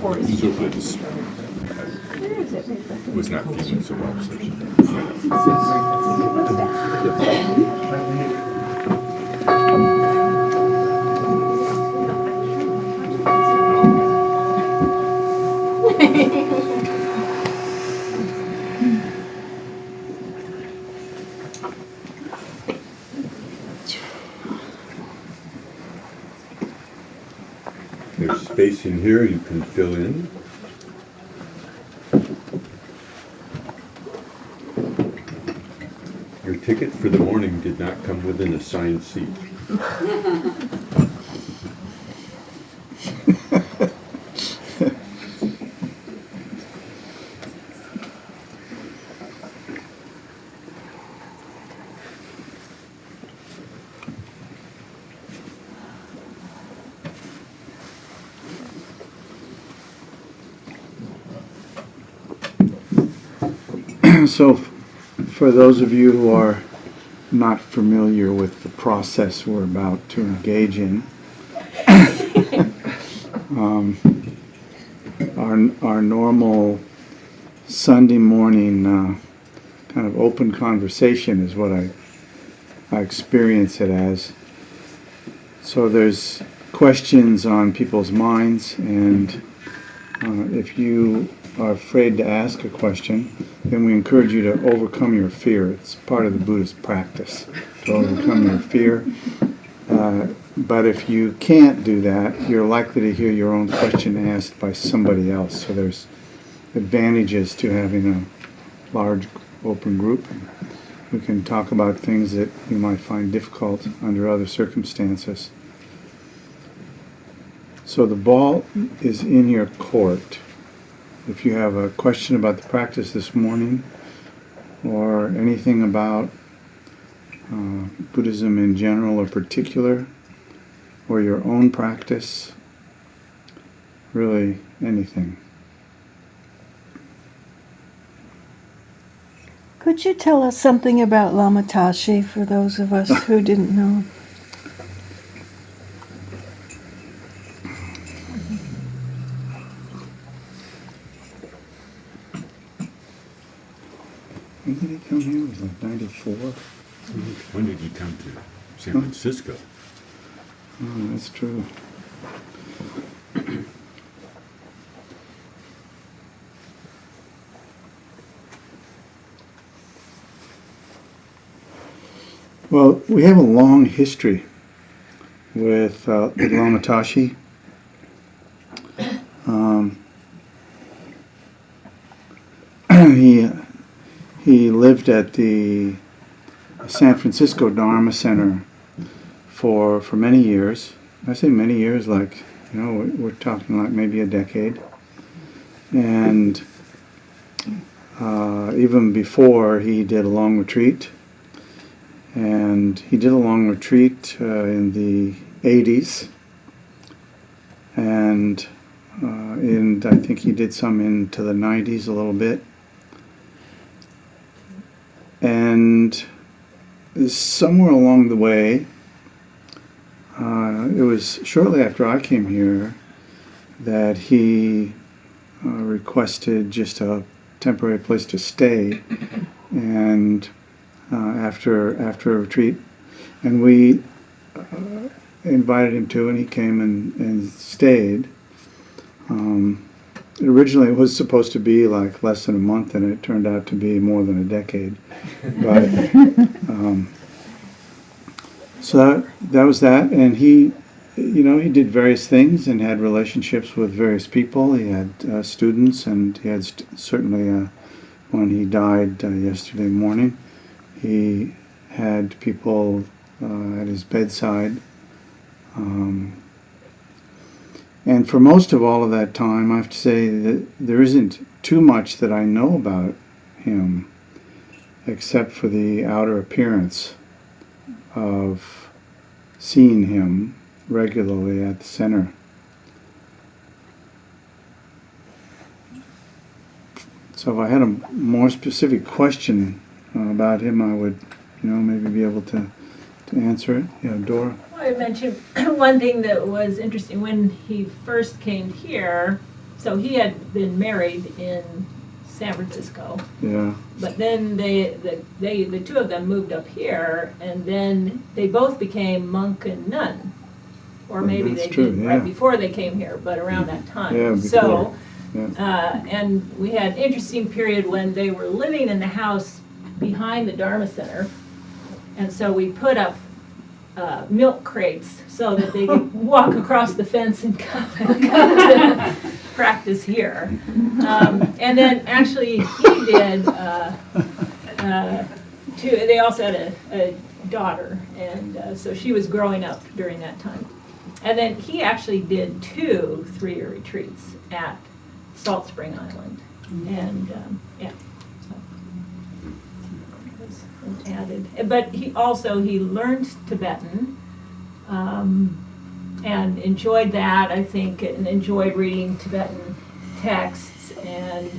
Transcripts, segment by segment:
course. So it was not feeling so well. There's space in here you can fill in. Your ticket for the morning did not come with an assigned seat. So, for those of you who are not familiar with the process we're about to engage in, our normal Sunday morning kind of open conversation is what I experience it as. So there's questions on people's minds, and if you are afraid to ask a question, then we encourage you to overcome your fear. It's part of the Buddhist practice to overcome your fear. But if you can't do that, you're likely to hear your own question asked by somebody else. So there's advantages to having a large open group. We can talk about things that you might find difficult under other circumstances. So the ball is in your court. If you have a question about the practice this morning, or anything about Buddhism in general or particular, or your own practice, really anything. Could you tell us something about Lama Tashi for those of us who didn't know? When did he come here? It was like 94? When did you come to San Francisco? Oh, that's true. Well, we have a long history with Lama Tashi. He lived at the San Francisco Dharma Center for many years. I say many years, like, we're talking like maybe a decade. And even before, he did a long retreat. And he did a long retreat in the 80s. And I think he did some into the 90s a little bit. And somewhere along the way, it was shortly after I came here that he requested just a temporary place to stay, and after a retreat, and we invited him to, and he came and stayed. Originally it was supposed to be like less than a month, and it turned out to be more than a decade. But so that was that, and he did various things and had relationships with various people. He had students, and he had certainly when he died yesterday morning, he had people at his bedside. And for most of all of that time, I have to say that there isn't too much that I know about him, except for the outer appearance of seeing him regularly at the center. So if I had a more specific question about him, I would, maybe be able to answer it. Yeah, Dora? I mentioned one thing that was interesting when he first came here so he had been married in San Francisco, Yeah. but then the two of them moved up here, and then they both became monk and nun. Or maybe That's they true, didn't yeah. right before they came here, but around that time. Yeah, before. So, Yeah. and we had an interesting period when they were living in the house behind the Dharma Center. And so we put up milk crates so that they could walk across the fence and come to practice here. And then actually he did, they also had a daughter, and so she was growing up during that time. And then he actually did 2 3-year retreats at Salt Spring Island. And yeah, so it was added. But he learned Tibetan and enjoyed that, I think, and enjoyed reading Tibetan texts and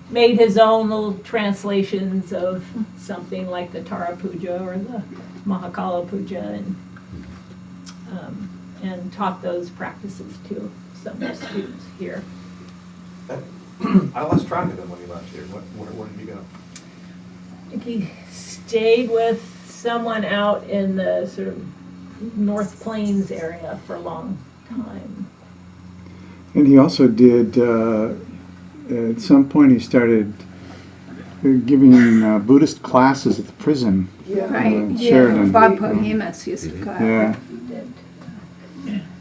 made his own little translations of something like the Tara Puja or the Mahakala Puja, and taught those practices to some of the students here. I lost track of him when he left here. Where did he go? I think he stayed with someone out in the sort of North Plains area for a long time. And he also did, at some point he started giving Buddhist classes at the prison. Right, Sheridan. Bob Pohemus used to go out. Yeah. He did.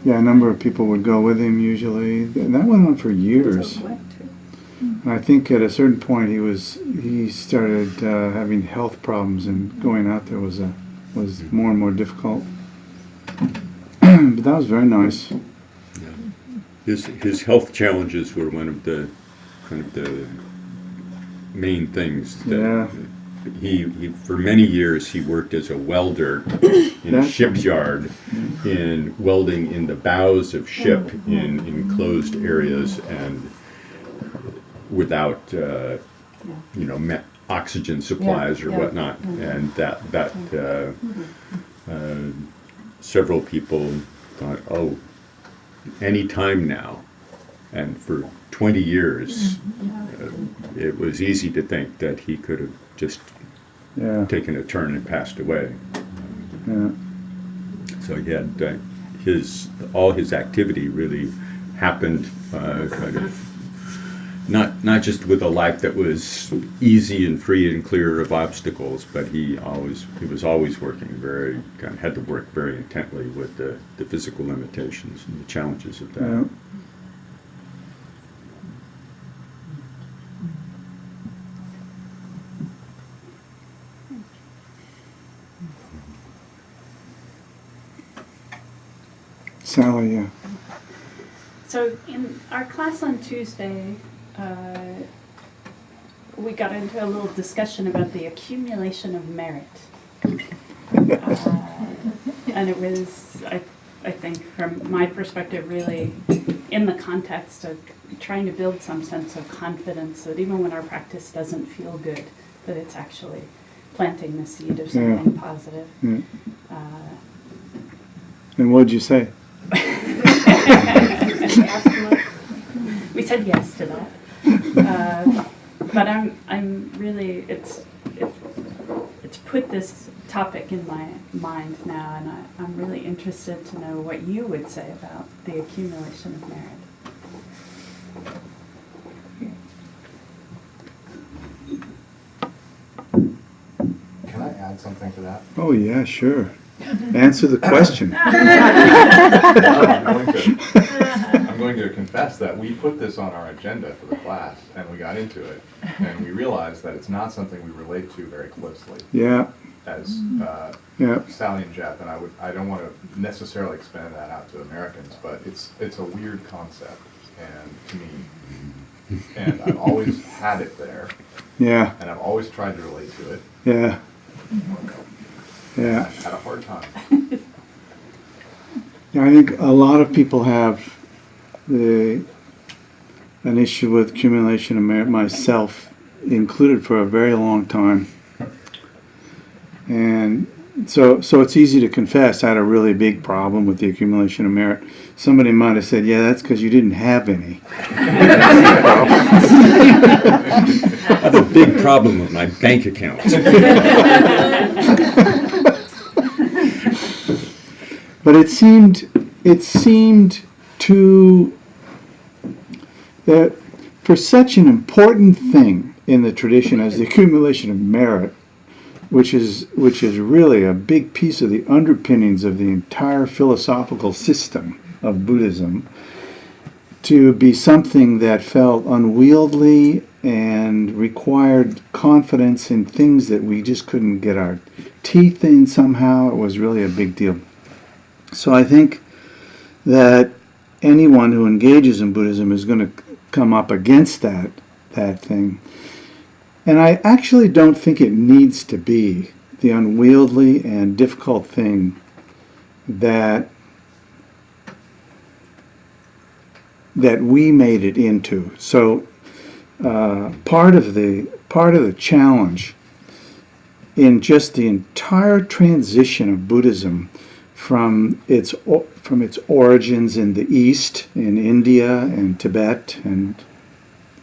Yeah, a number of people would go with him usually. And that went on for years. And I think at a certain point he started having health problems, and going out there was more and more difficult. But that was very nice. His health challenges were one of the kind of the main things that Yeah. he for many years he worked as a welder in a shipyard, in welding in the bows of ship in enclosed areas and without oxygen supplies or whatnot, and that several people thought, oh, any time now. And for 20 years, it was easy to think that he could have just taken a turn and passed away. Yeah. So he had all his activity really happened kind of not just with a life that was easy and free and clear of obstacles, but he was always working had to work very intently with the physical limitations and the challenges of that. Yeah. Sally, yeah. So in our class on Tuesday, we got into a little discussion about the accumulation of merit. And it was, I think, from my perspective, really in the context of trying to build some sense of confidence that even when our practice doesn't feel good, that it's actually planting the seed of something positive. Yeah. And what did you say? We said yes to that, but I'm really it's put this topic in my mind now, and I'm really interested to know what you would say about the accumulation of merit. Can I add something to that? Oh yeah, sure. Answer the question. I'm going to confess that we put this on our agenda for the class, and we got into it, and we realized that it's not something we relate to very closely Yeah. as Yeah. Sally and Jeff, and I don't want to necessarily expand that out to Americans, but it's a weird concept, and to me, and I've always had it there, Yeah. and I've always tried to relate to it. Yeah. Yeah. I've had a hard time. Yeah, I think a lot of people have an issue with accumulation of merit, myself included, for a very long time. And so it's easy to confess I had a really big problem with the accumulation of merit. Somebody might have said, yeah, that's because you didn't have any. I have a big problem with my bank account. But it seemed to that for such an important thing in the tradition as the accumulation of merit, which is really a big piece of the underpinnings of the entire philosophical system of Buddhism, to be something that felt unwieldy and required confidence in things that we just couldn't get our teeth in somehow, it was really a big deal. So I think that anyone who engages in Buddhism is going to come up against that thing. And I actually don't think it needs to be the unwieldy and difficult thing that we made it into. So part of the challenge in just the entire transition of Buddhism from its origins in the East, in India and Tibet and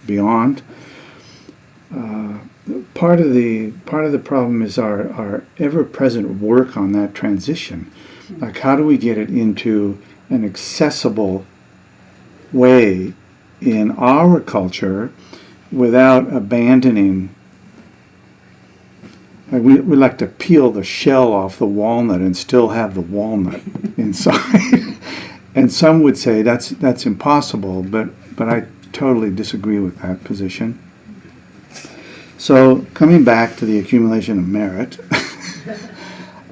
beyond, part of the problem is our ever-present work on that transition. Like, how do we get it into an accessible way in our culture without abandoning. Like we like to peel the shell off the walnut and still have the walnut inside. And some would say that's impossible, but I totally disagree with that position. So coming back to the accumulation of merit,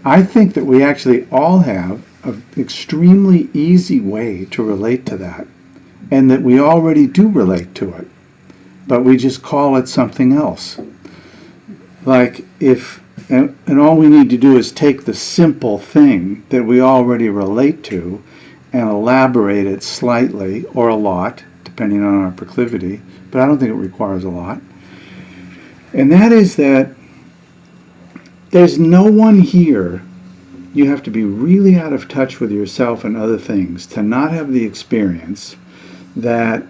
I think that we actually all have an extremely easy way to relate to that, and that we already do relate to it, but we just call it something else. Like and all we need to do is take the simple thing that we already relate to and elaborate it slightly or a lot, depending on our proclivity, but I don't think it requires a lot. And that is that there's no one here. You have to be really out of touch with yourself and other things to not have the experience that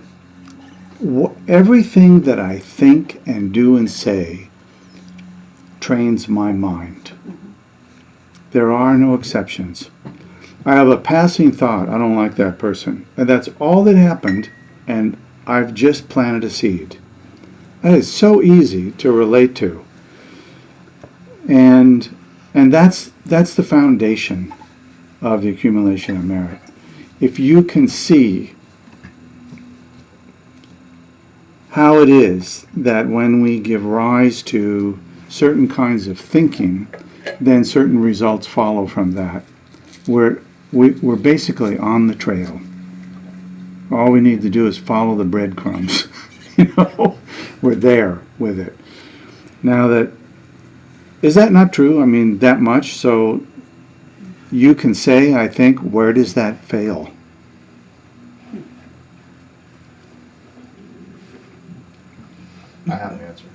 everything that I think and do and say trains my mind. There are no exceptions. I have a passing thought, I don't like that person. And that's all that happened, and I've just planted a seed. That is so easy to relate to. And that's the foundation of the accumulation of merit. If you can see how it is that when we give rise to certain kinds of thinking, then certain results follow from that. We're basically on the trail. All we need to do is follow the breadcrumbs. We're there with it. Now is that not true? I mean, that much? So you can say, I think, where does that fail? I have an answer.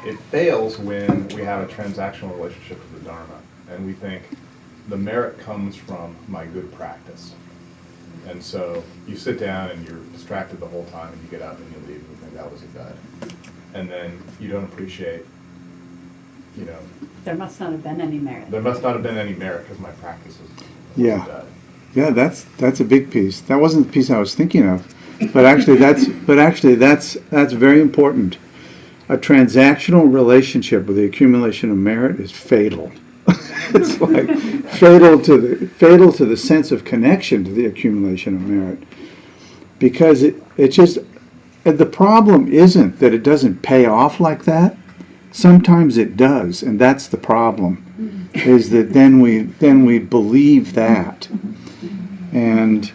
It fails when we have a transactional relationship with the Dharma, and we think the merit comes from my good practice. And so you sit down and you're distracted the whole time, and you get up and you leave and you think that was a dud. And then you don't appreciate, There must not have been any merit. there must not have been any merit because my practice was Yeah. a dud. Yeah, that's a big piece. That wasn't the piece I was thinking of, but actually that's very important. A transactional relationship with the accumulation of merit is fatal. It's like fatal to the sense of connection to the accumulation of merit, because it just, the problem isn't that it doesn't pay off like that. Sometimes it does, and that's the problem. Is that then we believe that, and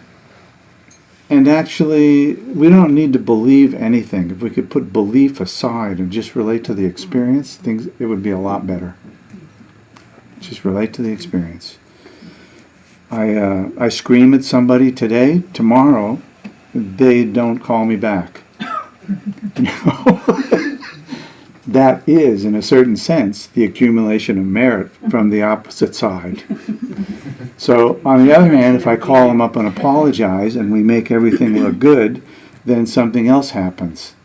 actually we don't need to believe anything. If we could put belief aside and just relate to the experience, it would be a lot better. Just relate to the experience. I scream at somebody today, tomorrow they don't call me back. That is, in a certain sense, the accumulation of merit from the opposite side. So, on the other hand, if I call them up and apologize and we make everything look good, then something else happens.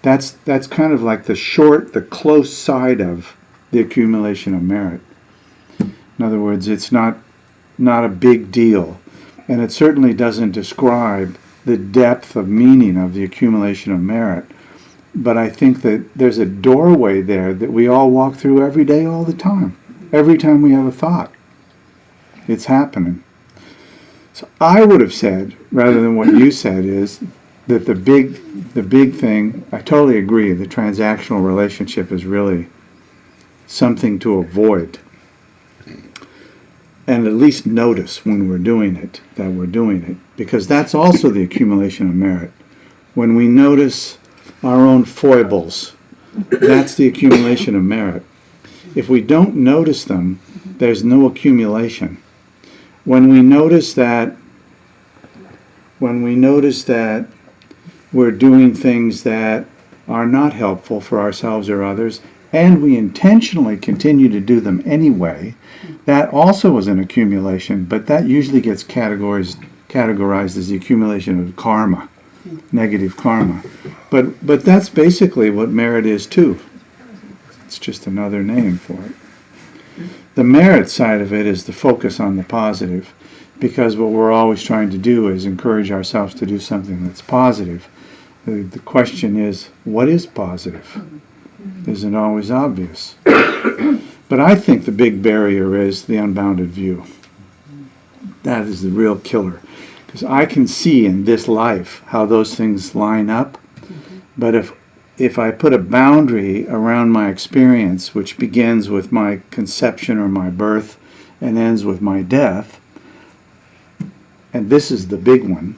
That's kind of like the close side of the accumulation of merit. In other words, it's not a big deal. And it certainly doesn't describe the depth of meaning of the accumulation of merit. But I think that there's a doorway there that we all walk through every day, all the time. Every time we have a thought, it's happening. So I would have said, rather than what you said, is that the big thing, I totally agree, the transactional relationship is really something to avoid. And at least notice when we're doing it, that we're doing it. Because that's also the accumulation of merit. When we notice our own foibles, that's the accumulation of merit. If we don't notice them, there's no accumulation. When we notice that we're doing things that are not helpful for ourselves or others, and we intentionally continue to do them anyway, that also is an accumulation, but that usually gets categorized as the accumulation of karma, negative karma. But that's basically what merit is too. It's just another name for it. The merit side of it is the focus on the positive, because what we're always trying to do is encourage ourselves to do something that's positive. The question is, what is positive? Isn't always obvious. But I think the big barrier is the unbounded view. That is the real killer. Because I can see in this life how those things line up, but if I put a boundary around my experience, which begins with my conception or my birth and ends with my death, and this is the big one,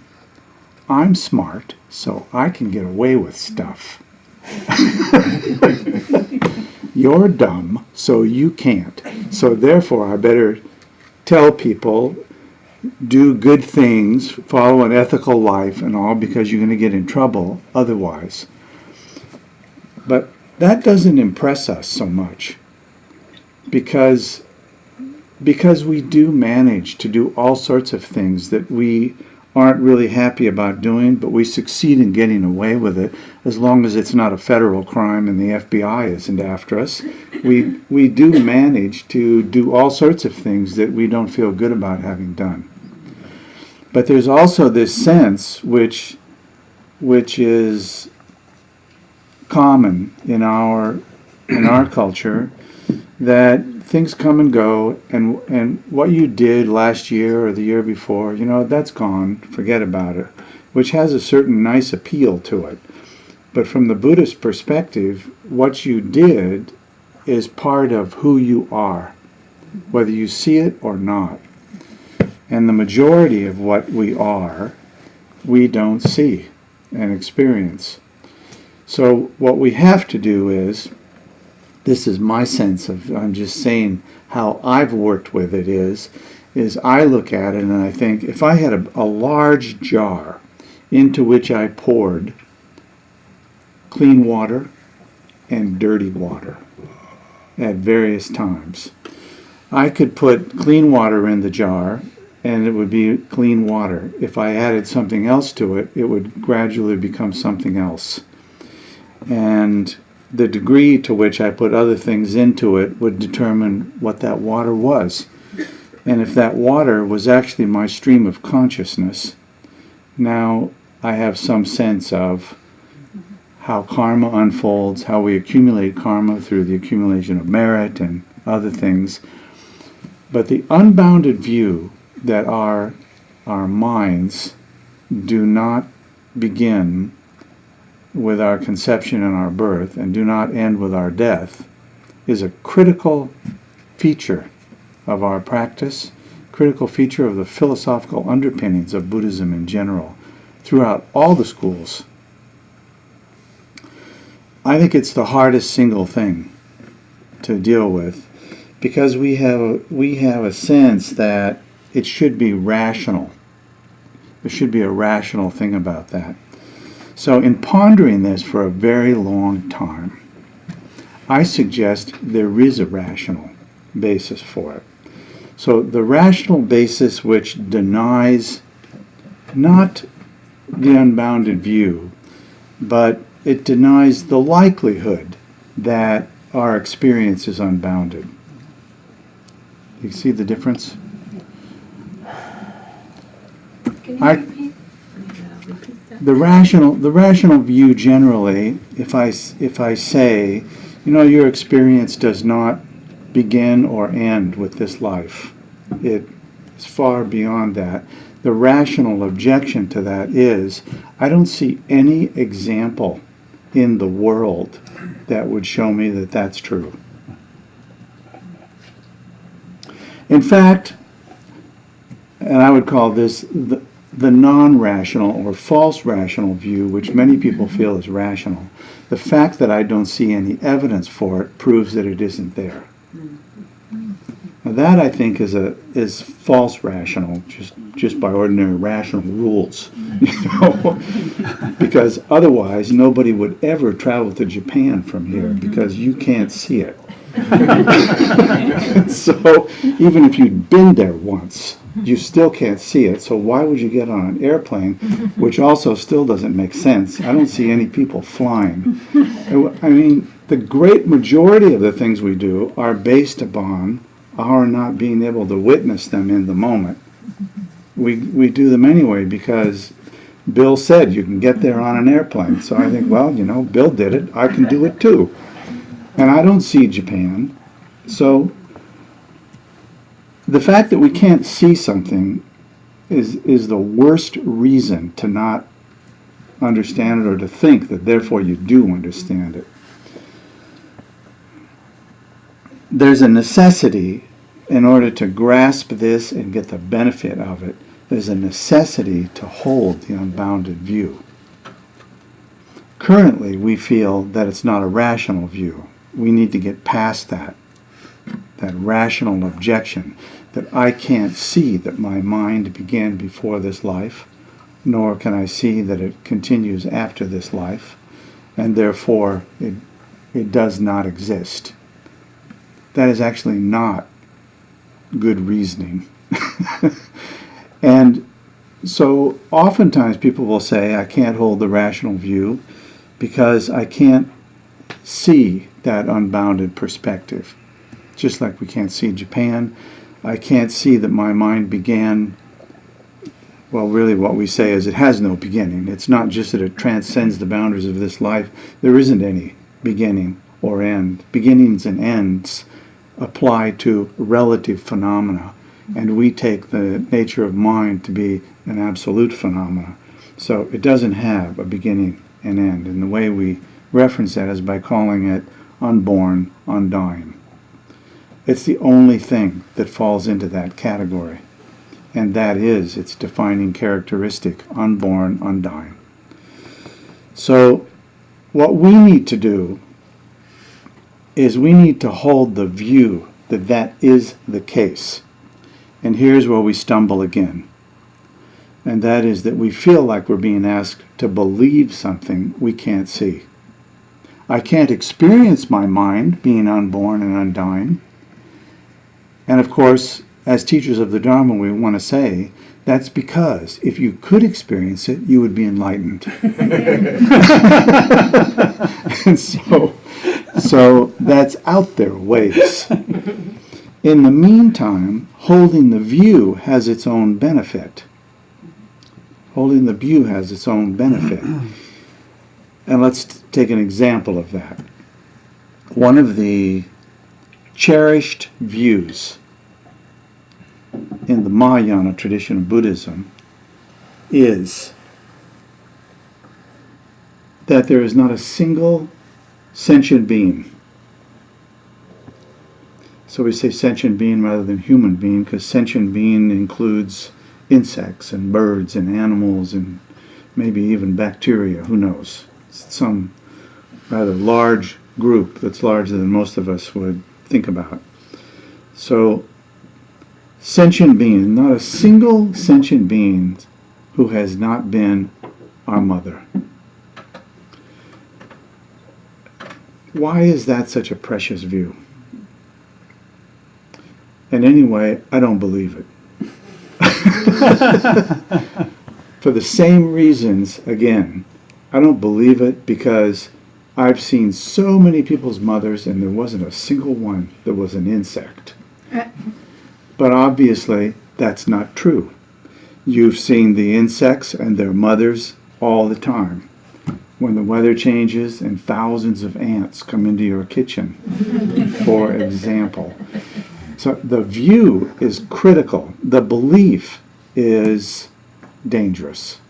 I'm smart, so I can get away with stuff. You're dumb, so you can't. So therefore, I better tell people, do good things, follow an ethical life and all, because you're going to get in trouble otherwise. But that doesn't impress us so much, because we do manage to do all sorts of things that we aren't really happy about doing, but we succeed in getting away with it as long as it's not a federal crime and the FBI isn't after us. We do manage to do all sorts of things that we don't feel good about having done. But there's also this sense which is common in our culture, that things come and go, and what you did last year or the year before, that's gone, forget about it, which has a certain nice appeal to it. But from the Buddhist perspective, what you did is part of who you are, whether you see it or not. And the majority of what we are, we don't see and experience. So what we have to do is, this is my sense of, I'm just saying how I've worked with it, is I look at it and I think, if I had a large jar into which I poured clean water and dirty water at various times, I could put clean water in the jar and it would be clean water. If I added something else to it, it would gradually become something else. And the degree to which I put other things into it would determine what that water was. And if that water was actually my stream of consciousness, now I have some sense of how karma unfolds, how we accumulate karma through the accumulation of merit and other things. But the unbounded view that our minds do not begin with our conception and our birth and do not end with our death is a critical feature of our practice, critical feature of the philosophical underpinnings of Buddhism in general, throughout all the schools. I think it's the hardest single thing to deal with, because we have a sense that it should be rational. There should be a rational thing about that. So in pondering this for a very long time, I suggest there is a rational basis for it. So the rational basis which denies not the unbounded view, but it denies the likelihood that our experience is unbounded. You see the difference? Can I- repeat that? The rational view generally, if I say, your experience does not begin or end with this life. It is far beyond that. The rational objection to that is, I don't see any example in the world that would show me that that's true. In fact, and I would call this the non-rational or false rational view, which many people feel is rational. The fact that I don't see any evidence for it proves that it isn't there. Now that, I think, is false rational, just by ordinary rational rules, because otherwise nobody would ever travel to Japan from here, because you can't see it. So even if you'd been there once, you still can't see it. So why would you get on an airplane, which also still doesn't make sense? I don't see any people flying. I mean, the great majority of the things we do are based upon our not being able to witness them in the moment. We do them anyway because Bill said you can get there on an airplane. So I think, well, Bill did it. I can do it too. And I don't see Japan. So the fact that we can't see something is the worst reason to not understand it, or to think that therefore you do understand it. There's a necessity in order to grasp this and get the benefit of it. There's a necessity to hold the unbounded view. Currently, we feel that it's not a rational view. We need to get past that rational objection, that I can't see that my mind began before this life, nor can I see that it continues after this life, and therefore it does not exist. That is actually not good reasoning. And so oftentimes people will say, I can't hold the rational view because I can't see that unbounded perspective. Just like we can't see Japan, I can't see that my mind began. Well, really what we say is it has no beginning. It's not just that it transcends the boundaries of this life. There isn't any beginning or end. Beginnings and ends apply to relative phenomena, and we take the nature of mind to be an absolute phenomena. So it doesn't have a beginning and end, and the way we reference that is by calling it unborn, undying. It's the only thing that falls into that category, and that is its defining characteristic, unborn, undying. So what we need to do is we need to hold the view that that is the case. And here's where we stumble again. And that is that we feel like we're being asked to believe something we can't see. I can't experience my mind being unborn and undying. And of course, as teachers of the Dharma, we want to say, that's because if you could experience it, you would be enlightened. And so that's out there ways. In the meantime, holding the view has its own benefit. Holding the view has its own benefit. And let's take an example of that. One of the cherished views in the Mahayana tradition of Buddhism is that there is not a single sentient being. So we say sentient being rather than human being, because sentient being includes insects and birds and animals and maybe even bacteria, who knows. Some rather large group that's larger than most of us would think about. So sentient being, not a single sentient being who has not been our mother. Why is that such a precious view? And anyway, I don't believe it. for the same reasons, again, I don't believe it because I've seen so many people's mothers and there wasn't a single one that was an insect. But obviously, that's not true. You've seen the insects and their mothers all the time. When the weather changes and thousands of ants come into your kitchen, for example. So the view is critical. The belief is dangerous.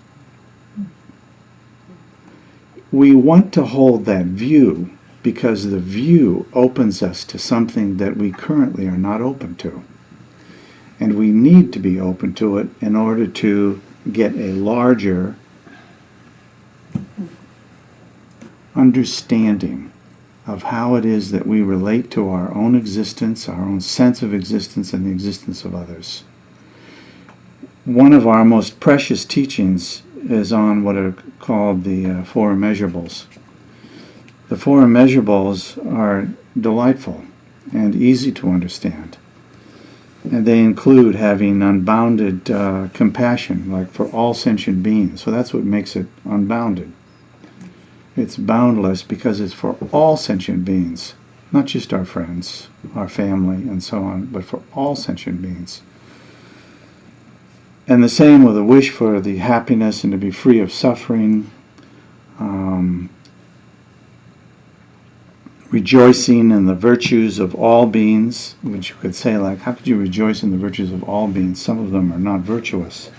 We want to hold that view because the view opens us to something that we currently are not open to. And we need to be open to it in order to get a larger understanding of how it is that we relate to our own existence, our own sense of existence, and the existence of others. One of our most precious teachings is on what are called the four immeasurables. The four immeasurables are delightful and easy to understand. And they include having unbounded compassion, like for all sentient beings. So that's what makes it unbounded. It's boundless because it's for all sentient beings, not just our friends, our family, and so on, but for all sentient beings. And the same with a wish for the happiness and to be free of suffering, rejoicing in the virtues of all beings, which you could say, like, how could you rejoice in the virtues of all beings? Some of them are not virtuous.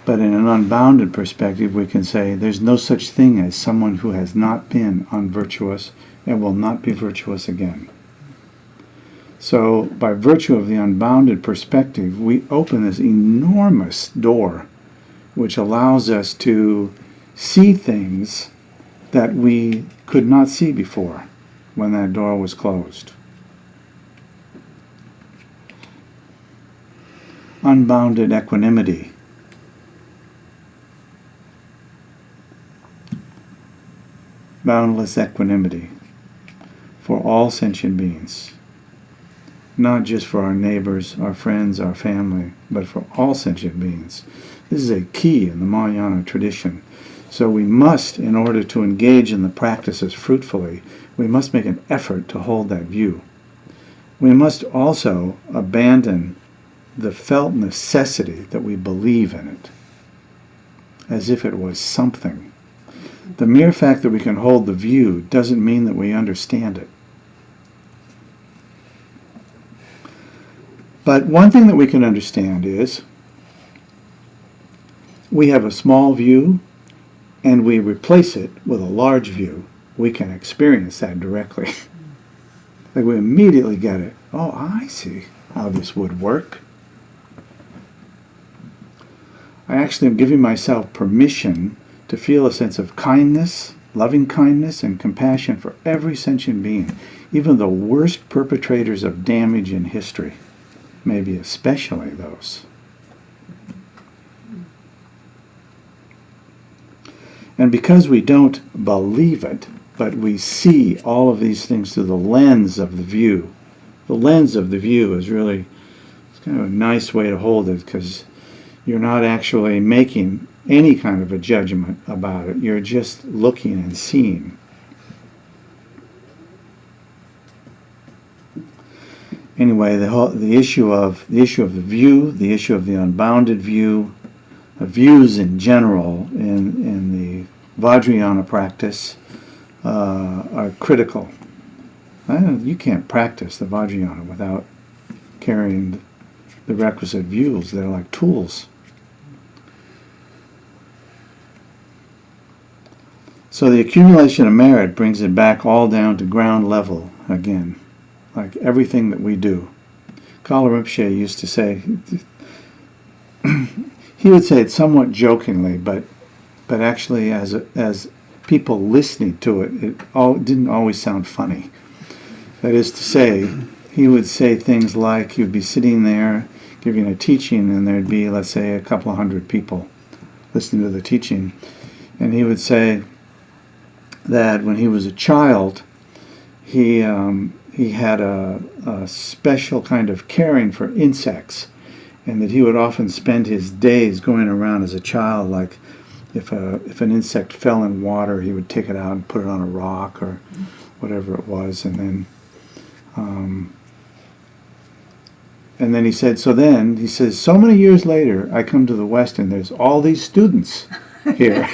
But in an unbounded perspective, we can say there's no such thing as someone who has not been unvirtuous and will not be virtuous again. So by virtue of the unbounded perspective, we open this enormous door which allows us to see things that we could not see before when that door was closed. Unbounded equanimity. Boundless equanimity for all sentient beings. Not just for our neighbors, our friends, our family, but for all sentient beings. This is a key in the Mahayana tradition. So we must, in order to engage in the practices fruitfully, we must make an effort to hold that view. We must also abandon the felt necessity that we believe in it, as if it was something. The mere fact that we can hold the view doesn't mean that we understand it. But one thing that we can understand is we have a small view and we replace it with a large view. We can experience that directly. Like we immediately get it. Oh, I see how this would work. I actually am giving myself permission to feel a sense of kindness, loving kindness, and compassion for every sentient being, even the worst perpetrators of damage in history, maybe especially those. And because we don't believe it, but we see all of these things through the lens of the view. The lens of the view is really, it's kind of a nice way to hold it, because you're not actually making any kind of a judgment about it. You're just looking and seeing. Anyway, the issue of the view, the issue of the unbounded view, views in general in the Vajrayana practice are critical. You can't practice the Vajrayana without carrying the requisite views. They're like tools. So the accumulation of merit brings it back all down to ground level again, like everything that we do. Kala Rinpoche used to say, he would say it somewhat jokingly, but actually as people listening to it, it didn't always sound funny. That is to say, he would say things like, he would be sitting there giving a teaching, and there'd be, let's say, a couple of hundred people listening to the teaching, and he would say that when he was a child, he had a special kind of caring for insects, and that he would often spend his days going around as a child, like if an insect fell in water, he would take it out and put it on a rock or whatever it was, and then he said, so many years later, I come to the West and there's all these students here.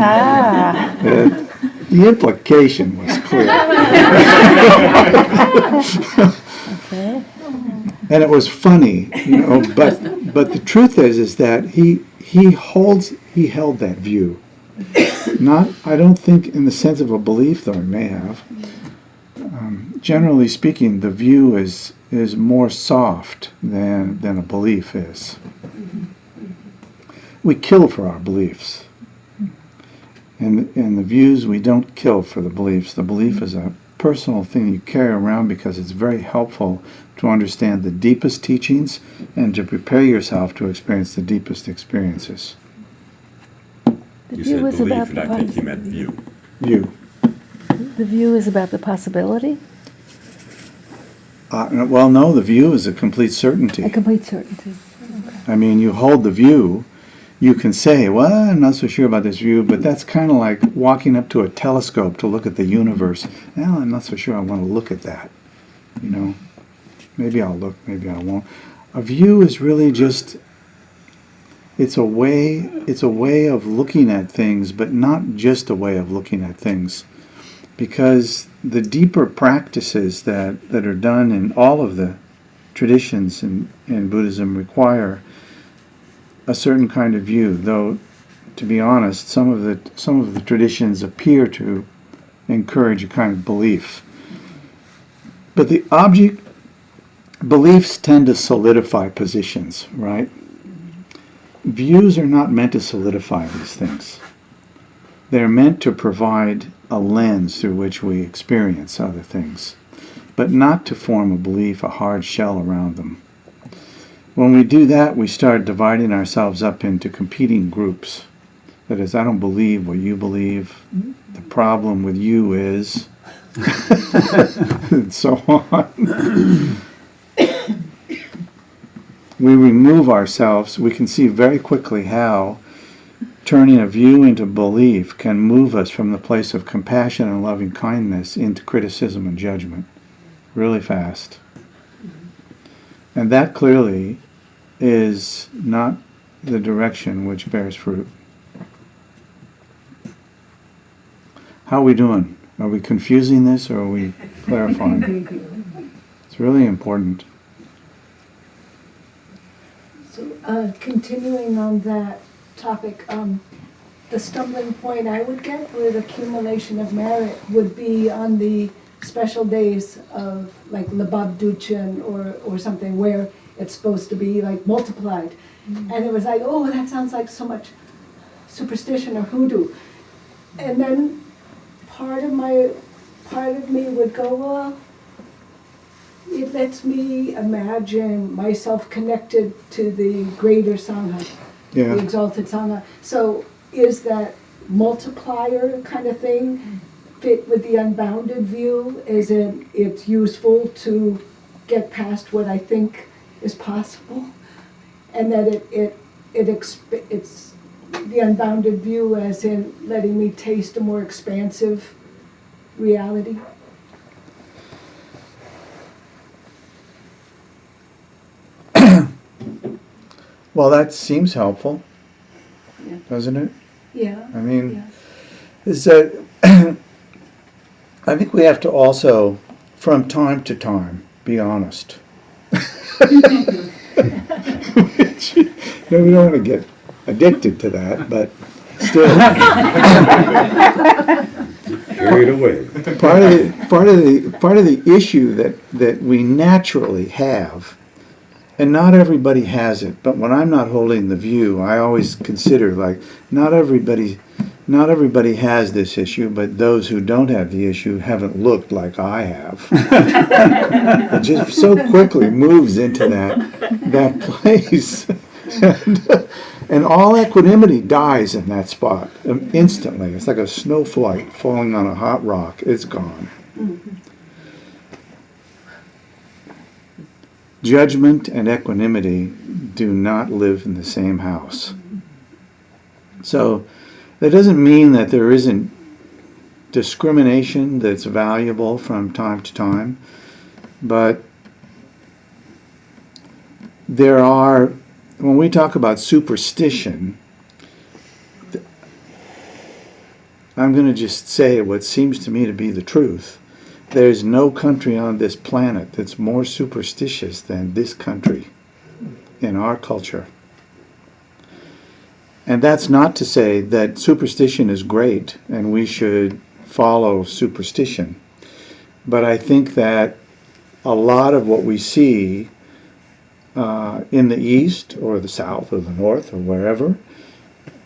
Ah, The implication was clear. okay. And it was funny, but the truth is that he held that view. Not, I don't think in the sense of a belief, though he may have. Generally speaking, the view is more soft than a belief is. We kill for our beliefs. And the views, we don't kill for the beliefs. The belief is a personal thing you carry around because it's very helpful to understand the deepest teachings and to prepare yourself to experience the deepest experiences. The You view said was belief, about and I think you meant view. You. the view is about the possibility, Well, no, the view is a complete certainty. a complete certainty. I mean, you hold the view, you can say, well, I'm not so sure about this view, but that's kind of like walking up to a telescope to look at the universe. Well, I'm not so sure I want to look at that. Maybe I'll look, maybe I won't. A view is really just, it's a way of looking at things, but not just a way of looking at things. Because the deeper practices that are done in all of the traditions in Buddhism require a certain kind of view, though, to be honest, some of the traditions appear to encourage a kind of belief. But the beliefs tend to solidify positions, right? Views are not meant to solidify these things. They're meant to provide a lens through which we experience other things, but not to form a belief, a hard shell around them. When we do that, we start dividing ourselves up into competing groups. That is, I don't believe what you believe. The problem with you is, and so on. We remove ourselves. We can see very quickly how turning a view into belief can move us from the place of compassion and loving kindness into criticism and judgment really fast. And that clearly is not the direction which bears fruit. How are we doing? Are we confusing this or are we clarifying? It's really important. So, continuing on that topic, the stumbling point I would get with accumulation of merit would be on the special days of like Labab Duchen or something where it's supposed to be like multiplied. Mm-hmm. And it was like, oh, that sounds like so much superstition or hoodoo. And then part of me would go, well, it lets me imagine myself connected to the greater Sangha, Yeah. the exalted Sangha. So is that multiplier kind of thing fit with the unbounded view? Is it's useful to get past what I think is possible? And that it's the unbounded view as in letting me taste a more expansive reality? Well, that seems helpful, Yeah. doesn't it? Yeah. I mean, Yeah. is that I think we have to also, from time to time, be honest. Which, we don't want to get addicted to that, but still. Carried away. Part of the issue that we naturally have, and not everybody has it, but when I'm not holding the view, I always consider like not everybody has this issue, but those who don't have the issue haven't looked like I have. It just so quickly moves into that place. And all equanimity dies in that spot instantly. It's like a snowflake falling on a hot rock. It's gone. judgment and equanimity do not live in the same house. So that doesn't mean that there isn't discrimination that's valuable from time to time, but there are, when we talk about superstition, I'm going to just say what seems to me to be the truth. There's no country on this planet that's more superstitious than this country in our culture. And that's not to say that superstition is great and we should follow superstition. But I think that a lot of what we see in the East or the South or the North or wherever,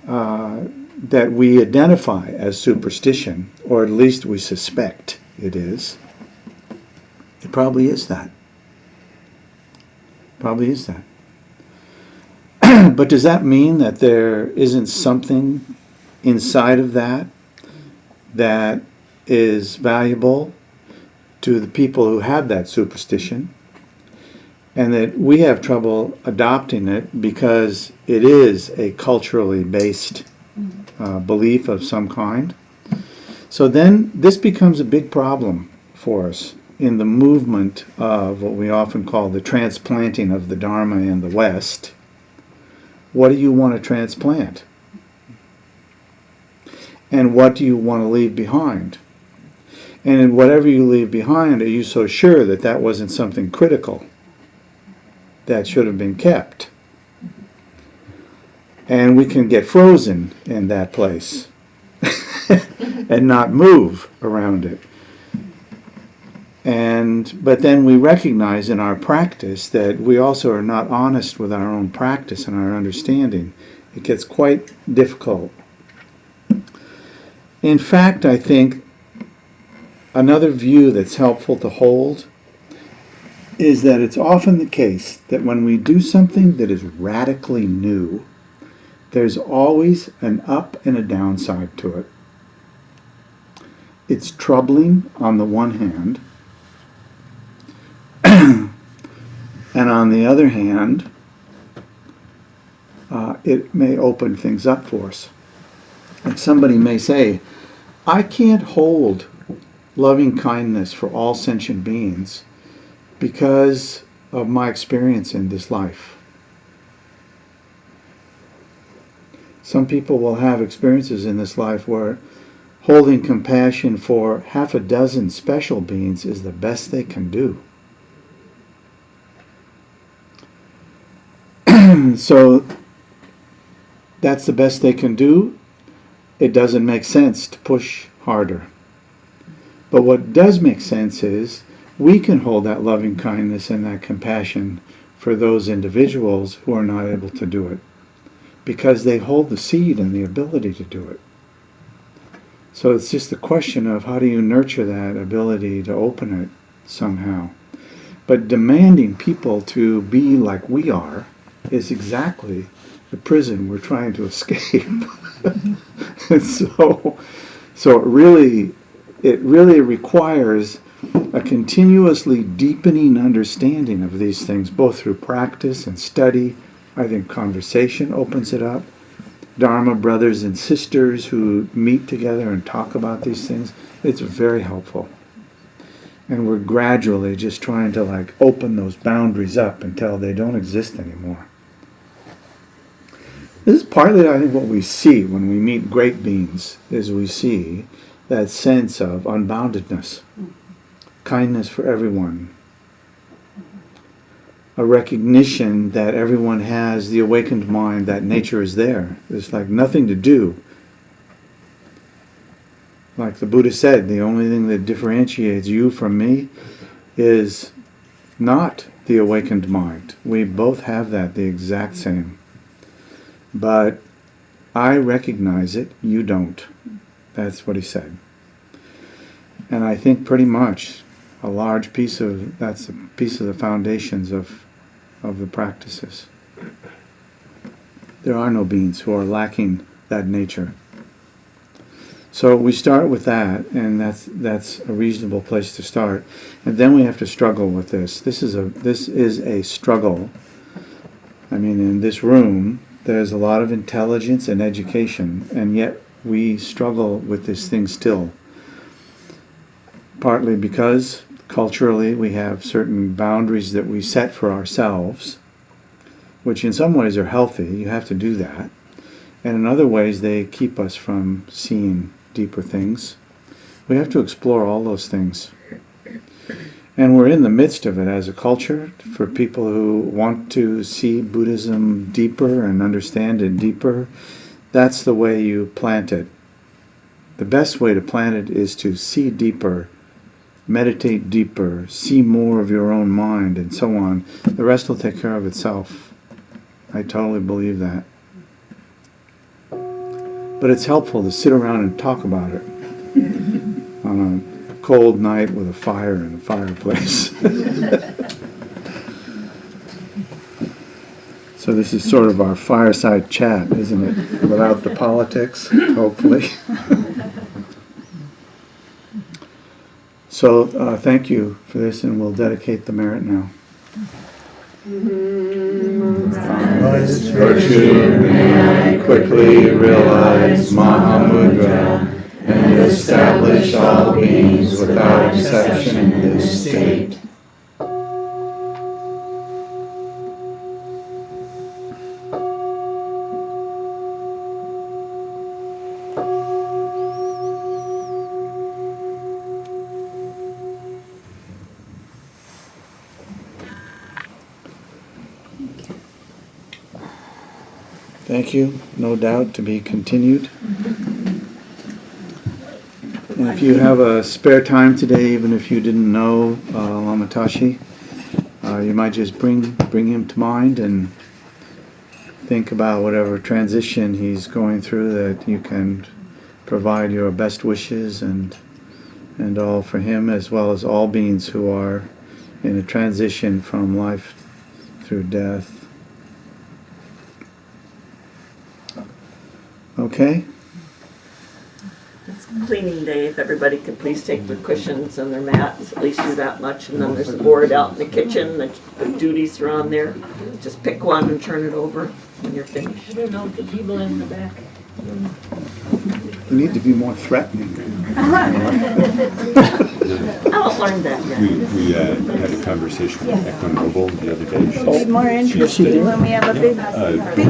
that we identify as superstition, or at least we suspect it is, it probably is that. Probably is that. But does that mean that there isn't something inside of that that is valuable to the people who have that superstition, and that we have trouble adopting it because it is a culturally based belief of some kind? So then this becomes a big problem for us in the movement of what we often call the transplanting of the Dharma in the West. What do you want to transplant? And what do you want to leave behind? And in whatever you leave behind, are you so sure that that wasn't something critical that should have been kept? And we can get frozen in that place and not move around it. But then we recognize in our practice that we also are not honest with our own practice and our understanding. It gets quite difficult. In fact, I think another view that's helpful to hold is that it's often the case that when we do something that is radically new, there's always an up and a downside to it. It's troubling on the one hand, and on the other hand, it may open things up for us. Like somebody may say, I can't hold loving kindness for all sentient beings because of my experience in this life. Some people will have experiences in this life where holding compassion for half a dozen special beings is the best they can do. So that's the best they can do. It doesn't make sense to push harder. But what does make sense is we can hold that loving kindness and that compassion for those individuals who are not able to do it, because they hold the seed and the ability to do it. So it's just a question of how do you nurture that ability to open it somehow. But demanding people to be like we are is exactly the prison we're trying to escape. And so it really requires a continuously deepening understanding of these things, both through practice and study. I think conversation opens it up. Dharma brothers and sisters who meet together and talk about these things, it's very helpful. And we're gradually just trying to open those boundaries up until they don't exist anymore. This is partly, I think, what we see when we meet great beings, is we see that sense of unboundedness, kindness for everyone, a recognition that everyone has the awakened mind, that nature is there. There's nothing to do. Like the Buddha said, the only thing that differentiates you from me is not the awakened mind. We both have that, the exact same. But I recognize it, you don't. That's what he said. And I think pretty much that's a piece of the foundations of the practices. There are no beings who are lacking that nature. So we start with that, and that's a reasonable place to start. And then we have to struggle with this. This is a struggle. I mean, in this room, there's a lot of intelligence and education, and yet we struggle with this thing still. Partly because culturally we have certain boundaries that we set for ourselves, which in some ways are healthy. You have to do that. And in other ways, they keep us from seeing deeper things. We have to explore all those things. And we're in the midst of it as a culture for people who want to see Buddhism deeper and understand it deeper. That's the way you plant it. The best way to plant it is to see deeper, meditate deeper, see more of your own mind, and so on. The rest will take care of itself. I totally believe that. But it's helpful to sit around and talk about it on a cold night with a fire in the fireplace. So this is sort of our fireside chat, isn't it? Without the politics, hopefully. So thank you for this, and we'll dedicate the merit now. Virtue may I quickly realize Mahamudra and establish all beings without exception in this state. Thank you. No doubt to be continued. And if you have a spare time today, even if you didn't know Lama Tashi, you might just bring him to mind and think about whatever transition he's going through, that you can provide your best wishes and all for him, as well as all beings who are in a transition from life through death. Okay? It's cleaning day. If everybody could please take their cushions and their mats, at least do that much. And then there's the board out in the kitchen. The duties are on there. Just pick one and turn it over when you're finished. I don't know if the people in the back. You need to be more threatening. I haven't learned that yet. We had a conversation with Equinoble the other day. It'll be more interesting when we have a big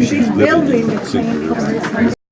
She's living building in to clean.